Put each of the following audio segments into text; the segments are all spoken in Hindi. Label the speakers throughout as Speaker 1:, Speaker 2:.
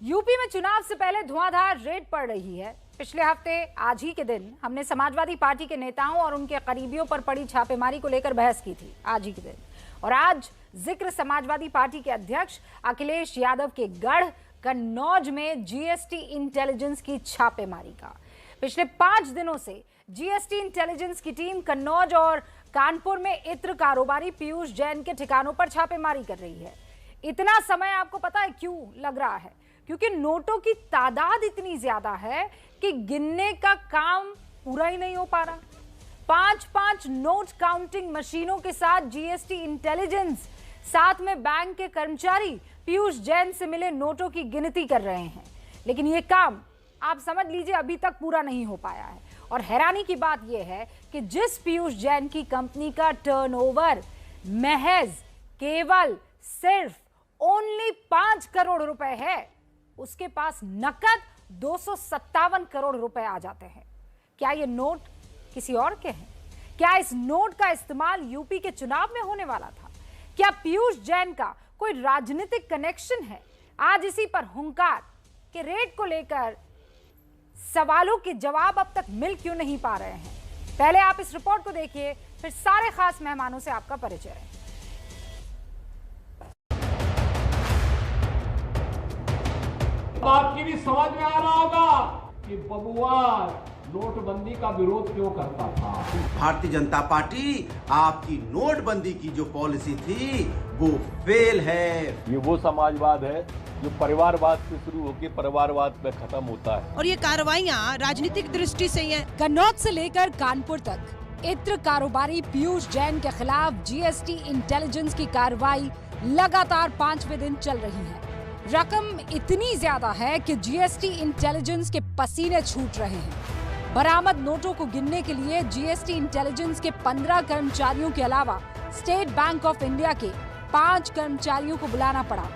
Speaker 1: यूपी में चुनाव से पहले धुआंधार रेड पड़ रही है। पिछले हफ्ते आज ही के दिन हमने समाजवादी पार्टी के नेताओं और उनके करीबियों पर पड़ी छापेमारी को लेकर बहस की थी आज ही के दिन। और आज जिक्र समाजवादी पार्टी के अध्यक्ष अखिलेश यादव के गढ़ कन्नौज में जीएसटी इंटेलिजेंस की छापेमारी का। पिछले 5 दिनों से जीएसटी इंटेलिजेंस की टीम कन्नौज और कानपुर में इत्र कारोबारी पीयूष जैन के ठिकानों पर छापेमारी कर रही है। इतना समय आपको पता है क्यों लग रहा है? क्योंकि नोटों की तादाद इतनी ज्यादा है कि गिनने का काम पूरा ही नहीं हो पा रहा। 5-5 नोट काउंटिंग मशीनों के साथ जीएसटी इंटेलिजेंस, साथ में बैंक के कर्मचारी पीयूष जैन से मिले नोटों की गिनती कर रहे हैं। लेकिन यह काम आप समझ लीजिए अभी तक पूरा नहीं हो पाया है। और हैरानी की बात यह है कि जिस पीयूष जैन की कंपनी का टर्नओवर महज केवल सिर्फ ओनली 5 करोड़ रुपए है, उसके पास नकद 257 करोड़ रुपए आ जाते हैं। क्या ये नोट किसी और के हैं? क्या इस नोट का इस्तेमाल यूपी के चुनाव में होने वाला था? क्या पीयूष जैन का कोई राजनीतिक कनेक्शन है? आज इसी पर हुंकार के रेड को लेकर सवालों के जवाब अब तक मिल क्यों नहीं पा रहे हैं। पहले आप इस रिपोर्ट को देखिए, फिर सारे खास मेहमानों से आपका परिचय है।
Speaker 2: आपकी भी समझ में आ रहा होगा कि बबुआ नोटबंदी का विरोध क्यों करता था।
Speaker 3: भारतीय जनता पार्टी आपकी नोटबंदी की जो पॉलिसी थी वो फेल है।
Speaker 4: ये वो समाजवाद है जो परिवारवाद से शुरू होकर परिवारवाद में खत्म होता है।
Speaker 5: और ये कार्रवाइयाँ राजनीतिक दृष्टि से ही हैं।
Speaker 1: कन्नौज से लेकर कानपुर तक इत्र कारोबारी पीयूष जैन के खिलाफ जीएसटी इंटेलिजेंस की कार्रवाई लगातार 5वें दिन चल रही है। रकम इतनी ज्यादा है कि जीएसटी इंटेलिजेंस के पसीने छूट रहे हैं। बरामद नोटों को गिनने के लिए जीएसटी इंटेलिजेंस के 15 कर्मचारियों के अलावा स्टेट बैंक ऑफ इंडिया के 5 कर्मचारियों को बुलाना पड़ा।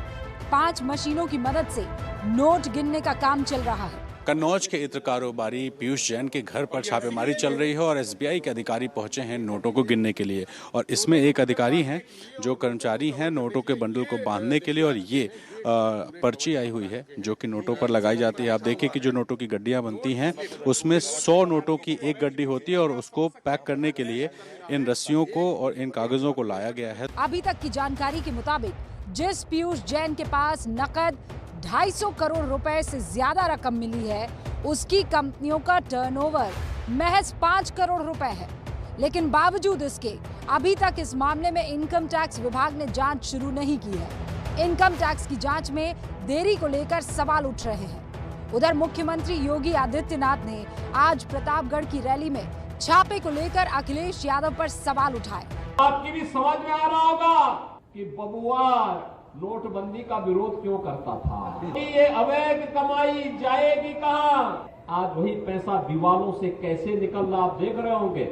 Speaker 1: 5 मशीनों की मदद से नोट गिनने का काम चल रहा है।
Speaker 6: कन्नौज के इत्र कारोबारी पीयूष जैन के घर पर छापेमारी चल रही है और एसबीआई के अधिकारी पहुंचे हैं नोटों को गिनने के लिए। और इसमें एक अधिकारी हैं जो कर्मचारी हैं नोटों के बंडल को बांधने के लिए। और ये पर्ची आई हुई है जो कि नोटों पर लगाई जाती है। आप देखिए कि जो नोटों की गड्डियां बनती हैं उसमें 100 नोटों की एक गड्डी होती है और उसको पैक करने के लिए इन रस्सियों को और इन कागजों को लाया गया है।
Speaker 1: अभी तक की जानकारी के मुताबिक जिस पीयूष जैन के पास नकद 250 करोड़ रुपए से ज्यादा रकम मिली है, उसकी कंपनियों का टर्नओवर महज 5 करोड़ रुपए है। लेकिन बावजूद इसके अभी तक इस मामले में इनकम टैक्स विभाग ने जांच शुरू नहीं की है। इनकम टैक्स की जांच में देरी को लेकर सवाल उठ रहे हैं। उधर मुख्यमंत्री योगी आदित्यनाथ ने आज प्रतापगढ़ की रैली में छापे को लेकर अखिलेश यादव पर सवाल उठाए।
Speaker 2: आपकी भी समझ में आ रहा होगा कि बबुआ नोटबंदी का विरोध क्यों करता था। ये अवैध कमाई जाएगी कहां? आज वही पैसा दीवालों से कैसे निकल रहा आप देख रहे होंगे।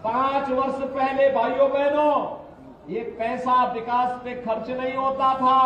Speaker 2: 5 वर्ष पहले भाइयों बहनों ये पैसा विकास पे खर्च नहीं होता था।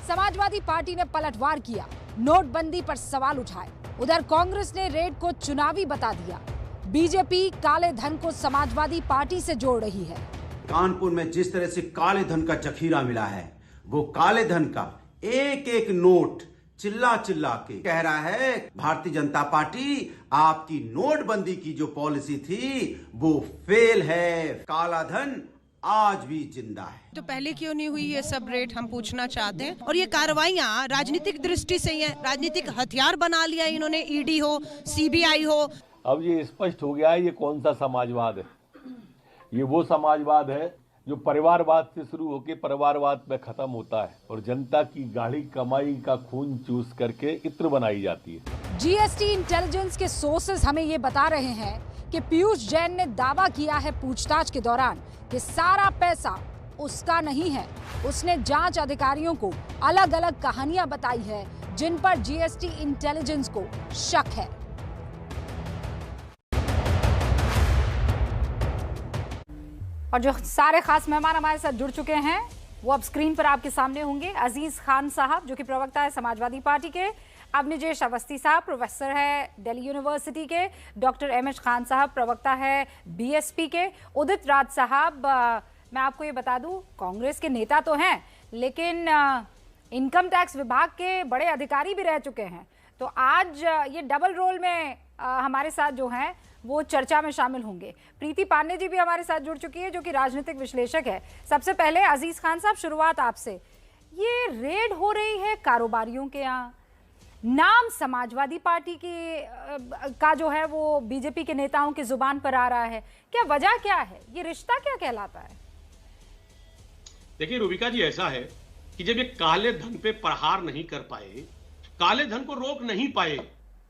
Speaker 1: समाजवादी पार्टी ने पलटवार किया, नोटबंदी पर सवाल उठाए। उधर कांग्रेस ने रेड को चुनावी बता दिया। बीजेपी काले धन को समाजवादी पार्टी से जोड़ रही है।
Speaker 3: कानपुर में जिस तरह से काले धन का जखीरा मिला है, वो काले धन का एक एक नोट चिल्ला चिल्ला के कह रहा है भारतीय जनता पार्टी आपकी नोटबंदी की जो पॉलिसी थी वो फेल है। काला धन आज भी जिंदा है।
Speaker 5: तो पहले क्यों नहीं हुई ये सब रेड, हम पूछना चाहते हैं। और ये कार्रवाइयाँ राजनीतिक दृष्टि से ही हैं। राजनीतिक हथियार बना लिया इन्होंने, ईडी हो, सीबीआई हो।
Speaker 4: अब ये स्पष्ट हो गया है ये कौन सा समाजवाद है। ये वो समाजवाद है जो परिवारवाद से शुरू होकर परिवारवाद में खत्म होता है और जनता की गाढ़ी कमाई का खून चूस करके इत्र बनाई जाती है।
Speaker 1: जीएसटी इंटेलिजेंस के सोर्सेज हमें ये बता रहे हैं कि पीयूष जैन ने दावा किया है पूछताछ के दौरान कि सारा पैसा उसका नहीं है। उसने जांच अधिकारियों को अलग अलग कहानियां बताई है जिन पर जीएसटी इंटेलिजेंस को शक है। और जो सारे खास मेहमान हमारे साथ जुड़ चुके हैं वो अब स्क्रीन पर आपके सामने होंगे। अजीज खान साहब जो कि प्रवक्ता है समाजवादी पार्टी के, अवनिजेश अवस्थी साहब प्रोफेसर है दिल्ली यूनिवर्सिटी के, डॉक्टर एमएच खान साहब प्रवक्ता है बीएसपी के, उदित राज साहब मैं आपको ये बता दूं कांग्रेस के नेता तो हैं लेकिन इनकम टैक्स विभाग के बड़े अधिकारी भी रह चुके हैं। तो आज ये डबल रोल में हमारे साथ जो हैं वो चर्चा में शामिल होंगे। प्रीति पांडे जी भी हमारे साथ जुड़ चुकी है, जो कि राजनीतिक विश्लेषक है। सबसे पहले अजीज खान साहब, शुरुआत आपसे। ये रेड हो रही है कारोबारियों के यहाँ, नाम समाजवादी पार्टी का जो है वो बीजेपी के नेताओं की जुबान पर आ रहा है, क्या वजह क्या है? ये रिश्ता क्या कहलाता है?
Speaker 7: देखिए रूबिका जी, ऐसा है कि जब ये काले धन पे प्रहार नहीं कर पाए, काले धन को रोक नहीं पाए,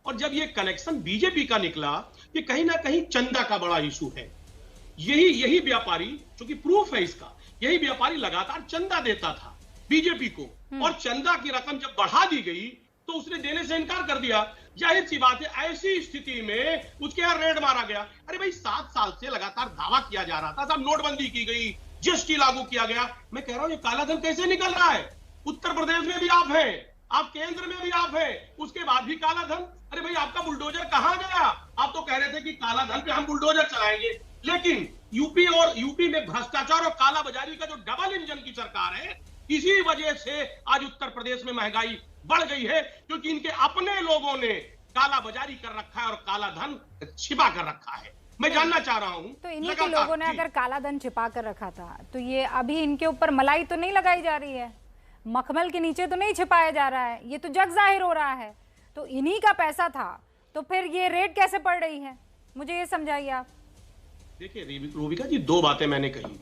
Speaker 7: और जब ये कनेक्शन बीजेपी का निकला, ये कहीं ना कहीं चंदा का बड़ा इशू है। यही व्यापारी, क्योंकि प्रूफ है इसका, यही व्यापारी लगातार चंदा देता था बीजेपी को, और चंदा की रकम जब बढ़ा दी गई तो उसने देने से इनकार कर दिया। जाहिर सी बात है, ऐसी स्थिति में उसके यहां रेड मारा गया। अरे भाई, 7 साल से लगातार दावा किया जा रहा था, साहब नोटबंदी की गई, जीएसटी लागू किया गया। मैं कह रहा हूं ये काला धन कैसे निकल रहा है? उत्तर प्रदेश में भी आप हैं, आप केंद्र में भी आप हैं, उसके बाद भी काला धन। अरे भाई, आपका बुलडोजर कहां गया? आप तो कह रहे थे कि काला धन पे हम बुलडोजर चलाएंगे, लेकिन यूपी में भ्रष्टाचार और काला बाजारी का जो डबल इंजन की सरकार है, इसी वजह से आज उत्तर प्रदेश में महंगाई बढ़ गई है, क्योंकि इनके अपने लोगों ने काला बाजारी कर रखा है और काला धन छिपा कर रखा है। मैं जानना चाह रहा हूं,
Speaker 1: तो इन्हीं के लोगों ने अगर काला धन छिपा कर रखा था, तो ये अभी इनके ऊपर मलाई तो नहीं लगाई जा रही है, मखमल के नीचे तो नहीं छिपाया जा रहा है, ये तो जग जाहिर हो रहा है। तो इन्हीं का पैसा था, तो फिर ये रेट कैसे पड़ रही है? मुझे ये समझाइए आप।
Speaker 7: देखिए रूबिका जी, 2 बातें मैंने कही।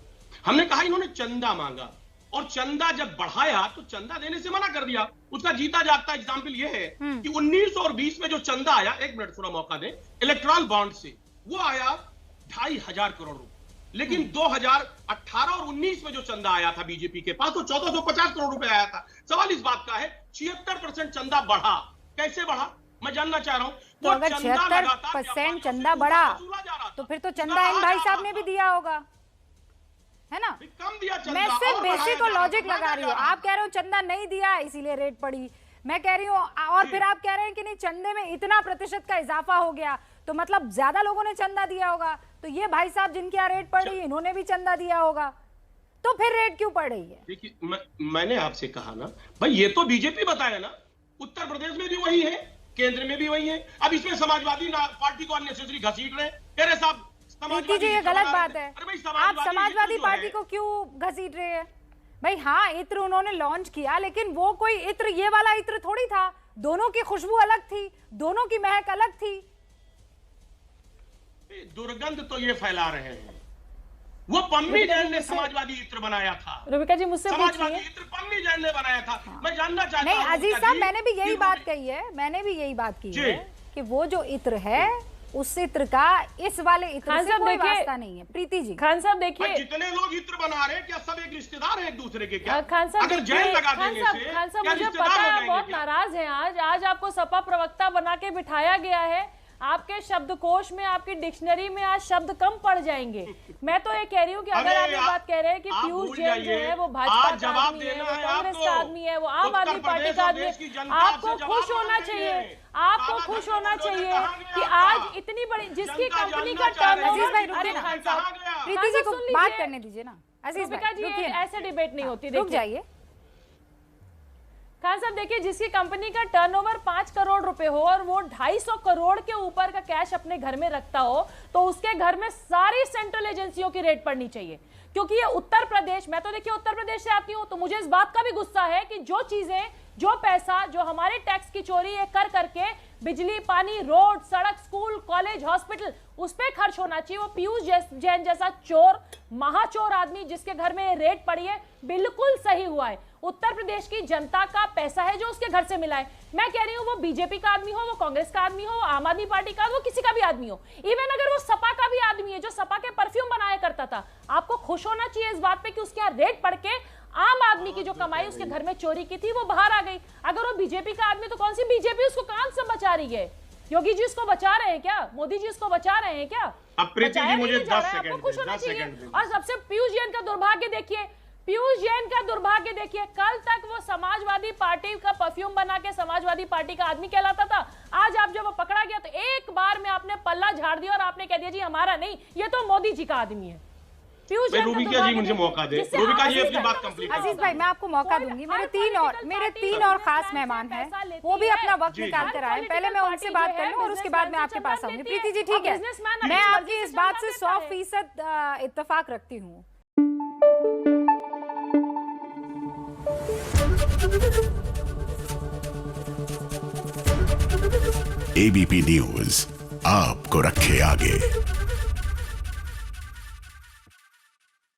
Speaker 7: हमने कहा इन्होंने चंदा मांगा, और चंदा जब बढ़ाया तो चंदा देने से मना कर दिया। उसका जीता जागता एग्जाम्पल ये है कि 19 और 20 में जो चंदा आया, 1 मिनट थोड़ा मौका दें, इलेक्ट्रॉल बॉन्ड से, वो आया 2,500 करोड़ रुपए। लेकिन 2018 और 19 में जो चंदा आया था बीजेपी के पास, तो 1,450 करोड़ रुपए आया था। सवाल इस बात का है, 76% चंदा बढ़ा, कैसे बढ़ा? मैं जानना चाह रहा हूं।
Speaker 1: तो अगर 76% चंदा बढ़ा, तो फिर तो चंदा इन भाई साहब ने भी दिया होगा, है ना?
Speaker 7: कम दिया चंदा।
Speaker 1: मैं सिर्फ बेसिक और लॉजिक लगा रही हूँ। आप कह रहे हो चंदा नहीं दिया इसीलिए रेट पड़ी, मैं कह रही हूँ, और फिर आप कह रहे हैं कि नहीं, चंदे में इतना प्रतिशत का इजाफा हो गया, तो मतलब ज्यादा लोगों ने चंदा दिया होगा। तो ये भाई साहब जिनके यहाँ रेट पड़ रही है, इन्होंने भी चंदा दिया होगा, तो फिर रेट क्यों पड़ रही है?
Speaker 7: देखिए, मैंने आपसे कहा ना भाई, ये तो बीजेपी बताया ना, उत्तर प्रदेश में भी वही है, केंद्र में भी वही है। अब इसमें समाजवादी पार्टी को अननेसेसरी घसीट रहे, कह रहे साहब
Speaker 1: प्रीति जी, ये गलत बात है। आप समाजवादी पार्टी को क्यों घसीट रहे हैं? भाई हाँ, इत्र उन्होंने लॉन्च किया, लेकिन वो कोई इत्र, ये वाला इत्र थोड़ी था। दोनों की खुशबू अलग थी, दोनों की महक अलग थी।
Speaker 7: दुर्गंध तो ये फैला रहे हैं। वो पम्मी जैन ने समाजवादी इत्र बनाया था।
Speaker 8: रूबिका जी, मुझसे
Speaker 7: समाजवादी इत्र पम्मी जैन ने बनाया था। हाँ। मैं जानना चाहता हूं।
Speaker 1: नहीं अजीज साहब, मैंने भी यही बात कही है, मैंने भी यही बात की है कि वो जो इत्र है, उस इत्र का इस वाले इत्र से कोई वास्ता नहीं है। प्रीति जी,
Speaker 8: खान साहब देखिए,
Speaker 7: जितने लोग इत्र बना रहे हैं, क्या सब एक रिश्तेदार हैं एक दूसरे के? क्या
Speaker 8: खान साहब,
Speaker 7: अगर जेल लगा देने से
Speaker 8: खान साहब मुझे पता है आप बहुत नाराज हैं। आज आपको सपा प्रवक्ता बना के बिठाया गया है, आपके शब्दकोश में, आपकी डिक्शनरी में आज शब्द कम पड़ जाएंगे। मैं तो ये कह रही हूँ कि अगर आप ये बात कह रहे हैं कि पीयूष जैन जो है वो भाजपा का आदमी है, वो कांग्रेस का आदमी है, वो आम आदमी पार्टी का आदमी है, आपको खुश होना चाहिए, आपको खुश होना चाहिए कि आज इतनी बड़ी, जिसकी कंपनी का टर्नओवर,
Speaker 1: प्रीति जी को बात करने दीजिए ना। अजीज
Speaker 8: जी, ऐसे डिबेट नहीं होती,
Speaker 1: रुक जाइए।
Speaker 8: खान साहब देखिए, जिसकी कंपनी का टर्नओवर 5 करोड़ रुपए हो और वो 250 करोड़ के ऊपर का कैश अपने घर में रखता हो, तो उसके घर में सारी सेंट्रल एजेंसियों की रेड पड़नी चाहिए। क्योंकि ये उत्तर प्रदेश, मैं तो देखिए उत्तर प्रदेश से आती हूँ, तो मुझे इस बात का भी गुस्सा है कि जो चीजें, जो पैसा जो हमारे टैक्स की चोरी है कर करके बिजली, पानी, रोड, सड़क, स्कूल, कॉलेज, हॉस्पिटल, उस पर खर्च होना चाहिए, वो पीयूष जैन जैसा चोर, महाचोर आदमी जिसके घर में रेड पड़ी है, बिल्कुल सही हुआ है। उत्तर प्रदेश की जनता का पैसा है जो उसके घर से मिला है। मैं कह रही हूँ वो बीजेपी का आदमी हो, वो कांग्रेस का आदमी हो, आम आदमी पार्टी का, वो किसी का भी आदमी हो, इवन अगर वो सपा का भी आदमी है जो सपा के परफ्यूम बनाया करता था, आपको खुश होना चाहिए इस बात पे कि उसके यहाँ रेड पड़ के आम आदमी की जो कमाई उसके घर में चोरी की थी वो बाहर आ गई। अगर वो बीजेपी का आदमी तो कौन सी बीजेपी उसको कहां से बचा रही है? योगी जी उसको बचा रहे हैं क्या? मोदी जी उसको बचा रहे हैं क्या?
Speaker 7: मुझे 10
Speaker 8: आपको खुश होना चाहिए। और सबसे पीयूष जैन का दुर्भाग्य देखिए, पीयूष जैन का दुर्भाग्य देखिए, कल तक वो समाजवादी पार्टी का परफ्यूम बना के समाजवादी पार्टी का आदमी कहलाता था। आज आप जब वो पकड़ा गया तो एक बार में आपने पल्ला झाड़ दिया और आपने कह दिया जी हमारा नहीं, ये तो मोदी जी का आदमी है। पीयूष जैन का
Speaker 7: रूबिका जी
Speaker 8: दुर्भाग्य
Speaker 7: मुझे
Speaker 8: है,
Speaker 7: मौका दे।
Speaker 8: जिससे
Speaker 7: रूबिका जी
Speaker 8: आज
Speaker 7: अपनी
Speaker 8: तक
Speaker 7: बात
Speaker 8: मुस्लिम
Speaker 7: कंप्लीट
Speaker 1: अजीज भाई मैं आपको मौका दूंगी, मेरे तीन और खास मेहमान हैं, वो भी अपना वक्त
Speaker 7: जी।
Speaker 1: निकाल कर आए। पहले मैं उनसे बात कर लूं और उसके बाद मैं आपके पास आऊंगी। प्रीति जी ठीक है, मैं आपकी इस बात से 100% इत्तेफाक रखती हूँ।
Speaker 9: एबीपी न्यूज आपको रखे आगे।